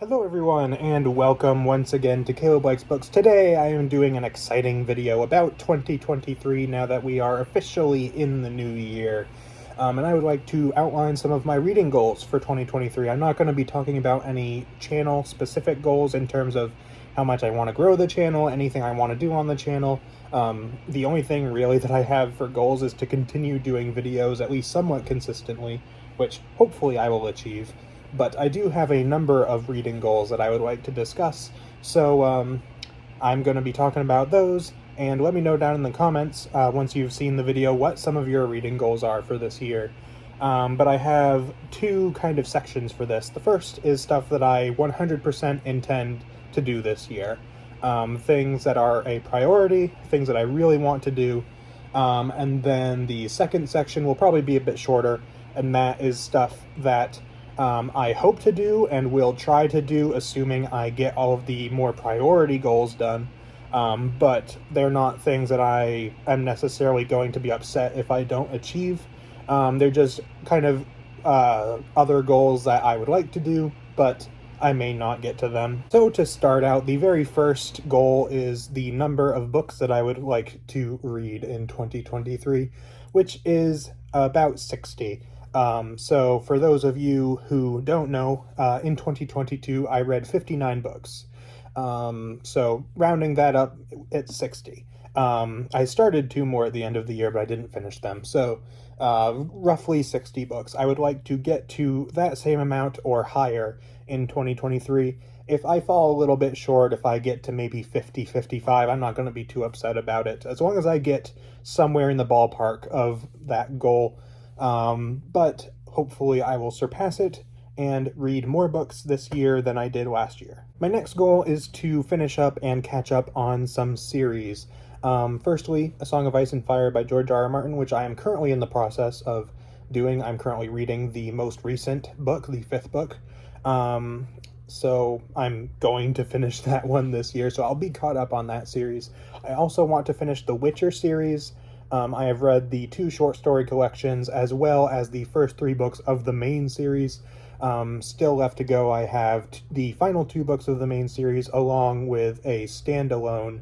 Hello everyone, and welcome once again to Caleb Likes Books. Today I am doing an exciting video about 2023 now that we are officially in the new year. And I would like to outline some of my reading goals for 2023. I'm not going to be talking about any channel-specific goals in terms of how much I want to grow the channel, anything I want to do on the channel. The only thing really that I have for goals is to continue doing videos at least somewhat consistently, which hopefully I will achieve. But I do have a number of reading goals that I would like to discuss, so I'm going to be talking about those, and let me know down in the comments, once you've seen the video, what some of your reading goals are for this year. But I have two kind of sections for this. The first is stuff that I 100% intend to do this year. Things that are a priority, things that I really want to do, and then the second section will probably be a bit shorter, and that is stuff that I hope to do and will try to do, assuming I get all of the more priority goals done. But they're not things that I am necessarily going to be upset if I don't achieve. They're just kind of other goals that I would like to do, but I may not get to them. So to start out, the very first goal is the number of books that I would like to read in 2023, which is about 60. So for those of you who don't know, in 2022, I read 59 books. So rounding that up, it's 60. I started two more at the end of the year, but I didn't finish them. So roughly 60 books. I would like to get to that same amount or higher in 2023. If I fall a little bit short, if I get to maybe 50, 55, I'm not going to be too upset about it, as long as I get somewhere in the ballpark of that goal. But hopefully I will surpass it and read more books this year than I did last year. My next goal is to finish up and catch up on some series. Firstly, A Song of Ice and Fire by George R. R. Martin, which I am currently in the process of doing. I'm currently reading the most recent book, the fifth book. So I'm going to finish that one this year, so I'll be caught up on that series. I also want to finish the Witcher series. I have read the two short story collections as well as the first three books of the main series. Still left to go, I have the final two books of the main series along with a standalone.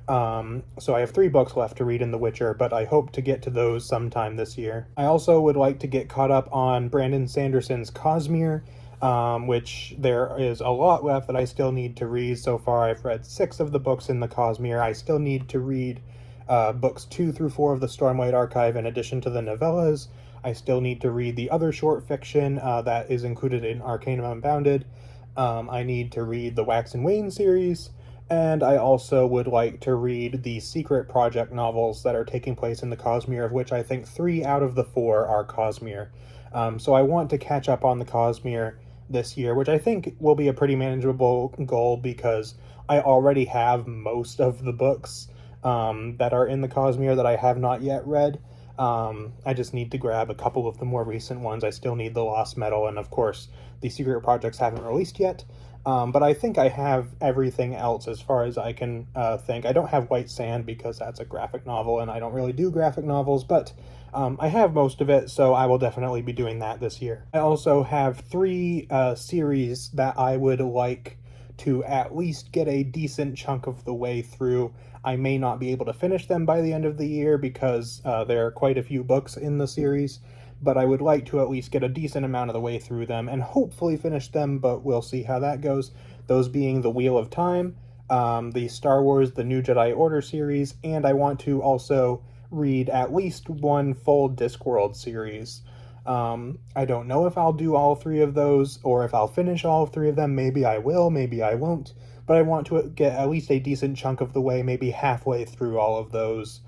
So I have three books left to read in The Witcher, but I hope to get to those sometime this year. I also would like to get caught up on Brandon Sanderson's Cosmere, which there is a lot left that I still need to read. So far I've read 6 of the books in the Cosmere. I still need to read books 2 through 4 of the Stormlight Archive in addition to the novellas. I still need to read the other short fiction that is included in Arcanum Unbounded. I need to read the Wax and Wayne series, and I also would like to read the Secret Project novels that are taking place in the Cosmere, of which I think 3 out of the 4 are Cosmere. So I want to catch up on the Cosmere this year, which I think will be a pretty manageable goal because I already have most of the books that are in the Cosmere that I have not yet read. I just need to grab a couple of the more recent ones. I still need the Lost Metal, and of course the Secret Projects haven't released yet. But I think I have everything else as far as I can think. I don't have White Sand because that's a graphic novel and I don't really do graphic novels, but I have most of it, so I will definitely be doing that this year. I also have 3 series that I would like to at least get a decent chunk of the way through. I may not be able to finish them by the end of the year because there are quite a few books in the series, but I would like to at least get a decent amount of the way through them and hopefully finish them, but we'll see how that goes. Those being The Wheel of Time, the Star Wars The New Jedi Order series, and I want to also read at least one full Discworld series. I don't know if I'll do all 3 of those or if I'll finish all 3 of them. Maybe I will, maybe I won't, but I want to get at least a decent chunk of the way, maybe halfway through all of those,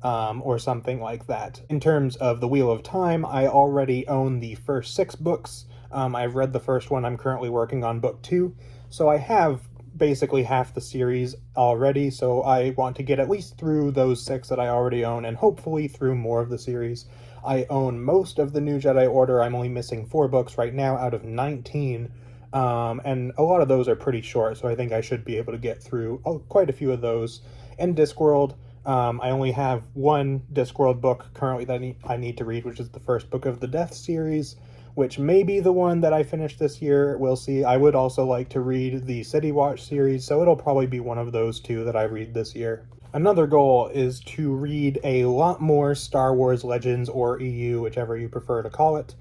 or something like that. In terms of The Wheel of Time, I already own the first 6 books. I've read the first one. I'm currently working on book 2, so I have basically half the series already, so I want to get at least through those 6 that I already own, and hopefully through more of the series. I own most of the New Jedi Order. I'm only missing 4 books right now out of 19, and a lot of those are pretty short, so I think I should be able to get through quite a few of those. And Discworld, I only have 1 Discworld book currently that I need to read, which is the first book of the Death series, which may be the one that I finish this year. We'll see. I would also like to read the City Watch series, so it'll probably be one of those two that I read this year. Another goal is to read a lot more Star Wars Legends or EU, whichever you prefer to call it.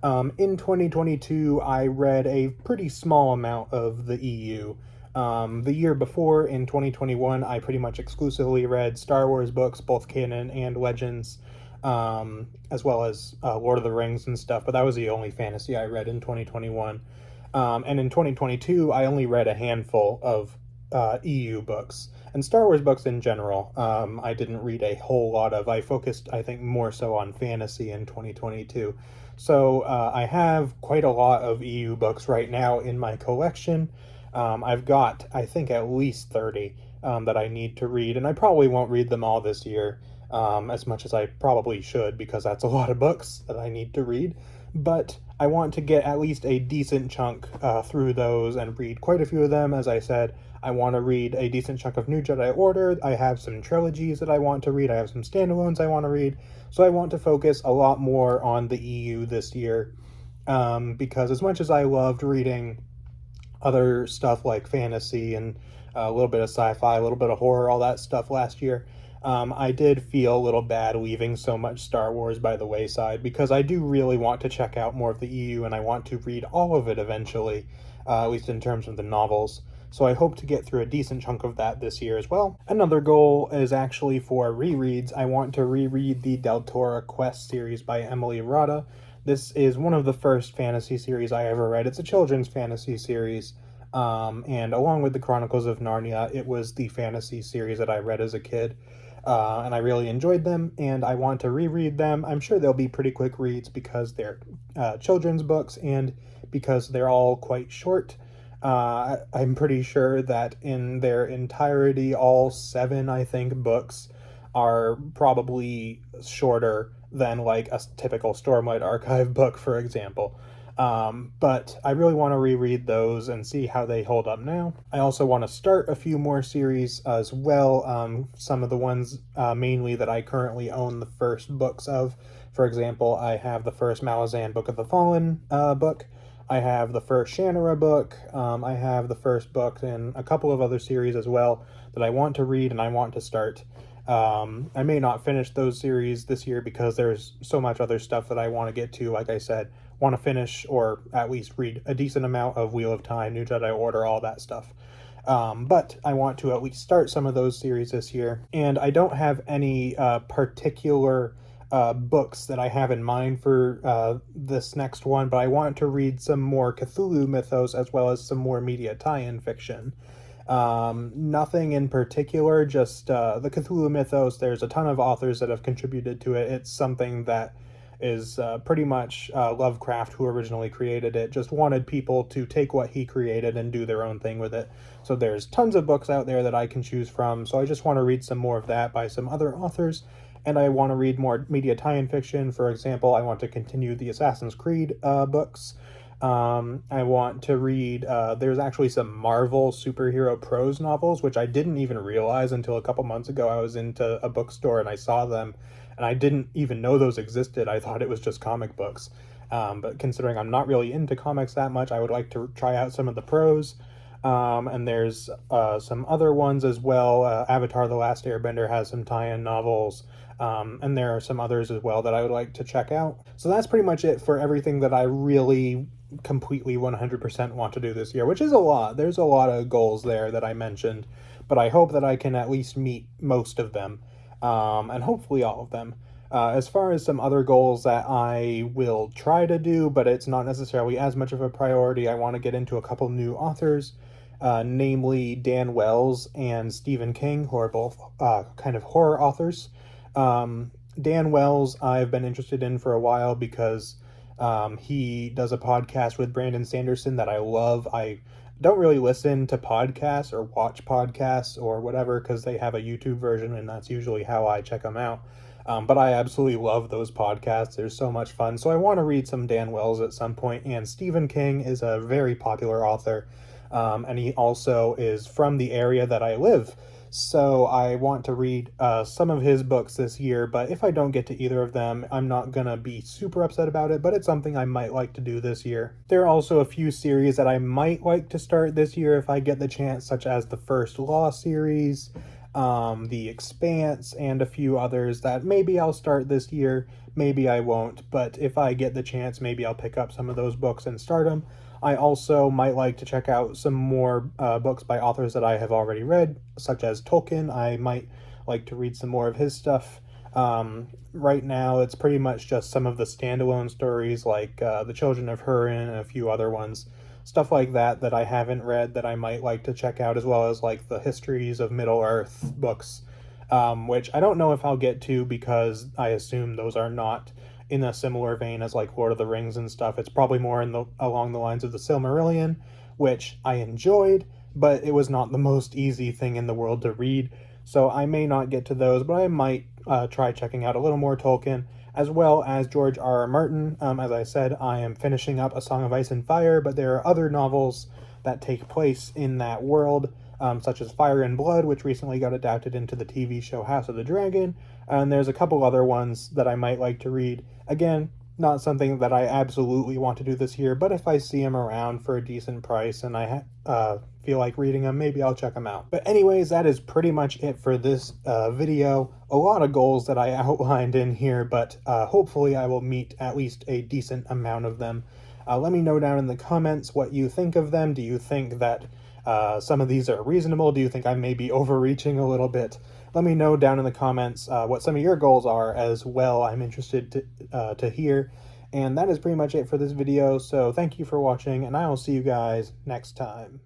In 2022, I read a pretty small amount of the EU. The year before, in 2021, I pretty much exclusively read Star Wars books, both canon and Legends, as well as Lord of the Rings and stuff, but that was the only fantasy I read in 2021. And in 2022, I only read a handful of EU books, and Star Wars books in general. I didn't read a whole lot of. I focused, I think, more so on fantasy in 2022. So I have quite a lot of EU books right now in my collection. I've got, I think, at least 30 that I need to read, and I probably won't read them all this year, as much as I probably should, because that's a lot of books that I need to read. But I want to get at least a decent chunk through those and read quite a few of them. As I said, I want to read a decent chunk of New Jedi Order. I have some trilogies that I want to read. I have some standalones I want to read. So I want to focus a lot more on the EU this year, because as much as I loved reading other stuff like fantasy and a little bit of sci-fi, a little bit of horror, all that stuff last year, I did feel a little bad leaving so much Star Wars by the wayside, because I do really want to check out more of the EU, and I want to read all of it eventually, at least in terms of the novels. So I hope to get through a decent chunk of that this year as well. Another goal is actually for rereads. I want to reread the Deltora Quest series by Emily Rada. This is one of the first fantasy series I ever read. It's a children's fantasy series, and along with the Chronicles of Narnia, it was the fantasy series that I read as a kid. And I really enjoyed them, and I want to reread them. I'm sure they'll be pretty quick reads because they're children's books and because they're all quite short. I'm pretty sure that in their entirety, all 7, I think, books are probably shorter than like a typical Stormlight Archive book, for example. But I really want to reread those and see how they hold up now. I also want to start a few more series as well. Some of the ones mainly that I currently own the first books of. For example, I have the first Malazan Book of the Fallen book. I have the first Shannara book. I have the first book in a couple of other series as well that I want to read and I want to start. I may not finish those series this year because there's so much other stuff that I want to get to. Like I said, want to finish or at least read a decent amount of Wheel of Time, New Jedi Order, all that stuff. But I want to at least start some of those series this year. And I don't have any particular books that I have in mind for this next one, but I want to read some more Cthulhu mythos as well as some more media tie-in fiction. Nothing in particular, just the Cthulhu mythos. There's a ton of authors that have contributed to it. It's something that is pretty much Lovecraft, who originally created it, just wanted people to take what he created and do their own thing with it. So there's tons of books out there that I can choose from, so I just want to read some more of that by some other authors. And I want to read more media tie-in fiction. For example, I want to continue the Assassin's Creed books. I want to read, there's actually some Marvel superhero prose novels, which I didn't even realize until a couple months ago. I was into a bookstore and I saw them, and I didn't even know those existed. I thought it was just comic books. But considering I'm not really into comics that much, I would like to try out some of the prose. And there's some other ones as well. Avatar: The Last Airbender has some tie-in novels. And there are some others as well that I would like to check out. So that's pretty much it for everything that I really completely 100% want to do this year, which is a lot. There's a lot of goals there that I mentioned, but I hope that I can at least meet most of them, and hopefully all of them. As far as some other goals that I will try to do, but it's not necessarily as much of a priority, I want to get into a couple new authors, namely Dan Wells and Stephen King, who are both kind of horror authors. Dan Wells I've been interested in for a while because he does a podcast with Brandon Sanderson that I love. I don't really listen to podcasts or watch podcasts or whatever because they have a YouTube version, and that's usually how I check them out. But I absolutely love those podcasts. They're so much fun. So I want to read some Dan Wells at some point. And Stephen King is a very popular author. And he also is from the area that I live. So I want to read some of his books this year, but if I don't get to either of them, I'm not gonna be super upset about it, but it's something I might like to do this year. There are also a few series that I might like to start this year if I get the chance, such as the First Law series, The Expanse, and a few others that maybe I'll start this year, maybe I won't, but if I get the chance, maybe I'll pick up some of those books and start them. I also might like to check out some more books by authors that I have already read, such as Tolkien. I might like to read some more of his stuff. Right now, it's pretty much just some of the standalone stories, like The Children of Húrin and a few other ones. Stuff like that that I haven't read that I might like to check out, as well as like the Histories of Middle-earth books, which I don't know if I'll get to because I assume those are not in a similar vein as like Lord of the Rings and stuff. It's probably more along the lines of the Silmarillion, which I enjoyed, but it was not the most easy thing in the world to read. So I may not get to those, but I might try checking out a little more Tolkien, as well as George R. R. Martin. As I said, I am finishing up A Song of Ice and Fire, but there are other novels that take place in that world, such as Fire and Blood, which recently got adapted into the TV show House of the Dragon, and there's a couple other ones that I might like to read. Again, not something that I absolutely want to do this year, but if I see them around for a decent price and I feel like reading them, maybe I'll check them out. But anyways, that is pretty much it for this video. A lot of goals that I outlined in here, but hopefully I will meet at least a decent amount of them. Let me know down in the comments what you think of them. Do you think that some of these are reasonable? Do you think I may be overreaching a little bit? Let me know down in the comments what some of your goals are as well. I'm interested to hear. And that is pretty much it for this video. So thank you for watching, and I will see you guys next time.